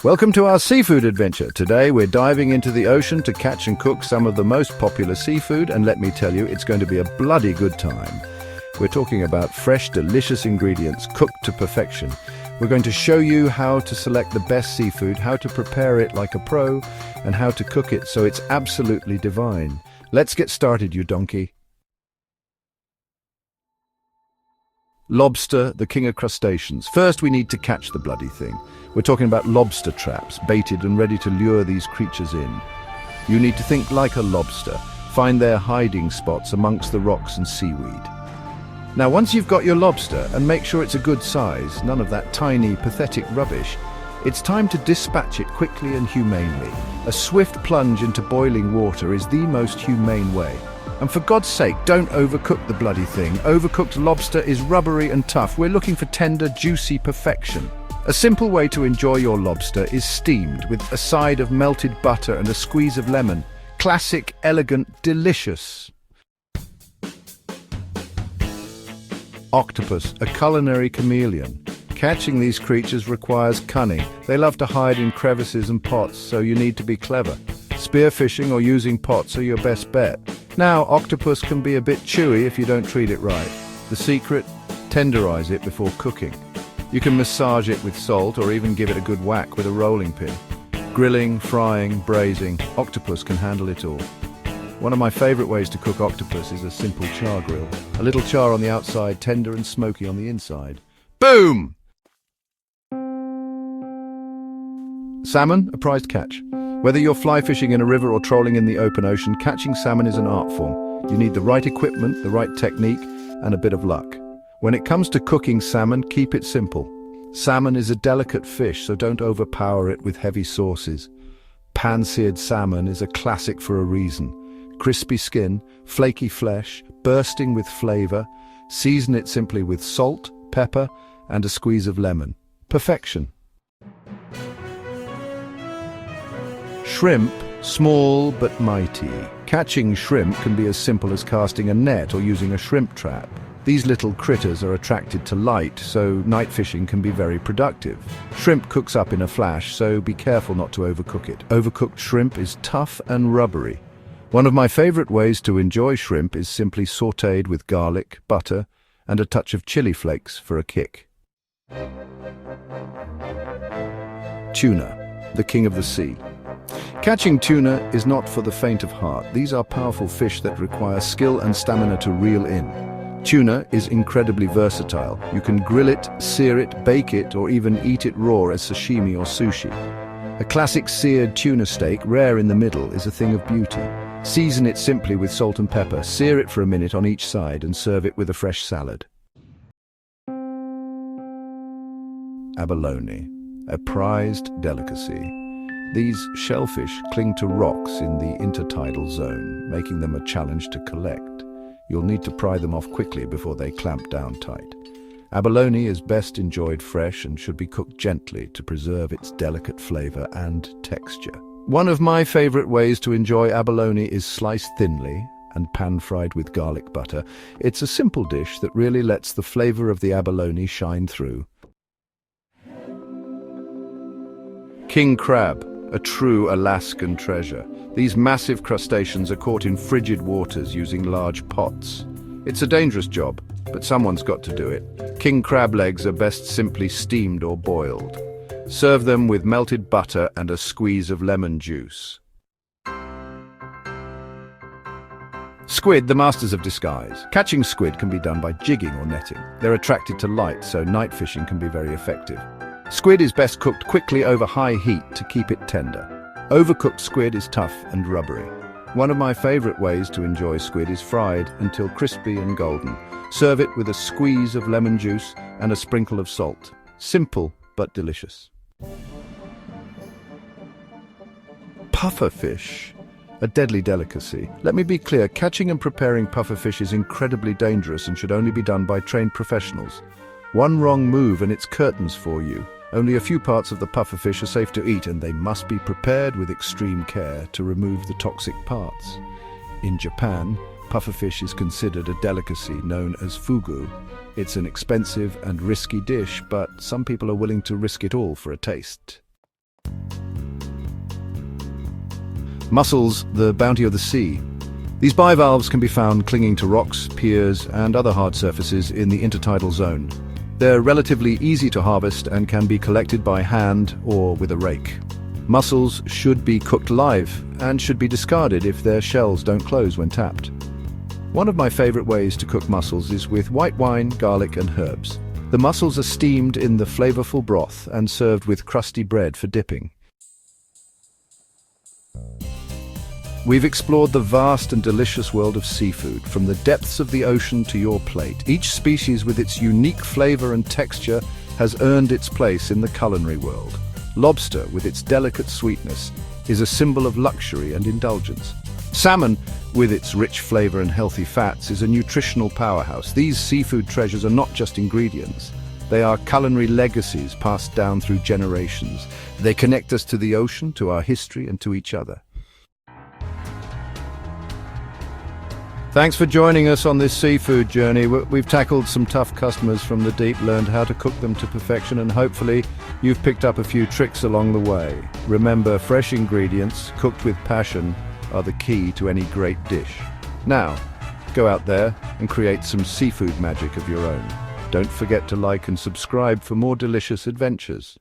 Welcome to our seafood adventure. Today we're diving into the ocean to catch and cook some of the most popular seafood, and let me tell you, it's going to be a bloody good time. We're talking about fresh, delicious ingredients cooked to perfection. We're going to show you how to select the best seafood, how to prepare it like a pro, and how to cook it so it's absolutely divine. Let's get started, you donkey. Lobster, the king of crustaceans. First, we need to catch the bloody thing. We're talking about lobster traps, baited and ready to lure these creatures in. You need to think like a lobster. Find their hiding spots amongst the rocks and seaweed. Now, once you've got your lobster, and make sure it's a good size, none of that tiny, pathetic rubbish, it's time to dispatch it quickly and humanely. A swift plunge into boiling water is the most humane way. And for God's sake, don't overcook the bloody thing. Overcooked lobster is rubbery and tough. We're looking for tender, juicy perfection. A simple way to enjoy your lobster is steamed with a side of melted butter and a squeeze of lemon. Classic, elegant, delicious. Octopus, a culinary chameleon. Catching these creatures requires cunning. They love to hide in crevices and pots, so you need to be clever. Spearfishing or using pots are your best bet. Now, octopus can be a bit chewy if you don't treat it right. The secret? Tenderize it before cooking. You can massage it with salt or even give it a good whack with a rolling pin. Grilling, frying, braising, octopus can handle it all. One of my favorite ways to cook octopus is a simple char grill. A little char on the outside, tender and smoky on the inside. Boom! Salmon, a prized catch. Whether you're fly fishing in a river or trolling in the open ocean, catching salmon is an art form. You need the right equipment, the right technique, and a bit of luck. When it comes to cooking salmon, keep it simple. Salmon is a delicate fish, so don't overpower it with heavy sauces. Pan-seared salmon is a classic for a reason. Crispy skin, flaky flesh, bursting with flavor. Season it simply with salt, pepper, and a squeeze of lemon. Perfection. Shrimp, small but mighty. Catching shrimp can be as simple as casting a net or using a shrimp trap. These little critters are attracted to light, so night fishing can be very productive. Shrimp cooks up in a flash, so be careful not to overcook it. Overcooked shrimp is tough and rubbery. One of my favorite ways to enjoy shrimp is simply sautéed with garlic, butter, and a touch of chili flakes for a kick. Tuna, the king of the sea. Catching tuna is not for the faint of heart. These are powerful fish that require skill and stamina to reel in. Tuna is incredibly versatile. You can grill it, sear it, bake it, or even eat it raw as sashimi or sushi. A classic seared tuna steak, rare in the middle, is a thing of beauty. Season it simply with salt and pepper, sear it for a minute on each side, and serve it with a fresh salad. Abalone, a prized delicacy. These shellfish cling to rocks in the intertidal zone, making them a challenge to collect. You'll need to pry them off quickly before they clamp down tight. Abalone is best enjoyed fresh and should be cooked gently to preserve its delicate flavor and texture. One of my favorite ways to enjoy abalone is sliced thinly and pan-fried with garlic butter. It's a simple dish that really lets the flavor of the abalone shine through. King crab, a true Alaskan treasure. These massive crustaceans are caught in frigid waters using large pots. It's a dangerous job, but someone's got to do it. King crab legs are best simply steamed or boiled. Serve them with melted butter and a squeeze of lemon juice. Squid, the masters of disguise. Catching squid can be done by jigging or netting. They're attracted to light, so night fishing can be very effective. Squid is best cooked quickly over high heat to keep it tender. Overcooked squid is tough and rubbery. One of my favorite ways to enjoy squid is fried until crispy and golden. Serve it with a squeeze of lemon juice and a sprinkle of salt. Simple but delicious. Pufferfish, a deadly delicacy. Let me be clear, catching and preparing pufferfish is incredibly dangerous and should only be done by trained professionals. One wrong move and it's curtains for you. Only a few parts of the pufferfish are safe to eat, and they must be prepared with extreme care to remove the toxic parts. In Japan, pufferfish is considered a delicacy known as fugu. It's an expensive and risky dish, but some people are willing to risk it all for a taste. Mussels, the bounty of the sea. These bivalves can be found clinging to rocks, piers, and other hard surfaces in the intertidal zone. They're relatively easy to harvest and can be collected by hand or with a rake. Mussels should be cooked live and should be discarded if their shells don't close when tapped. One of my favorite ways to cook mussels is with white wine, garlic, and herbs. The mussels are steamed in the flavorful broth and served with crusty bread for dipping. We've explored the vast and delicious world of seafood, from the depths of the ocean to your plate. Each species with its unique flavor and texture has earned its place in the culinary world. Lobster, with its delicate sweetness, is a symbol of luxury and indulgence. Salmon, with its rich flavor and healthy fats, is a nutritional powerhouse. These seafood treasures are not just ingredients. They are culinary legacies passed down through generations. They connect us to the ocean, to our history, and to each other. Thanks for joining us on this seafood journey. We've tackled some tough customers from the deep, learned how to cook them to perfection, and hopefully you've picked up a few tricks along the way. Remember, fresh ingredients, cooked with passion, are the key to any great dish. Now, go out there and create some seafood magic of your own. Don't forget to like and subscribe for more delicious adventures.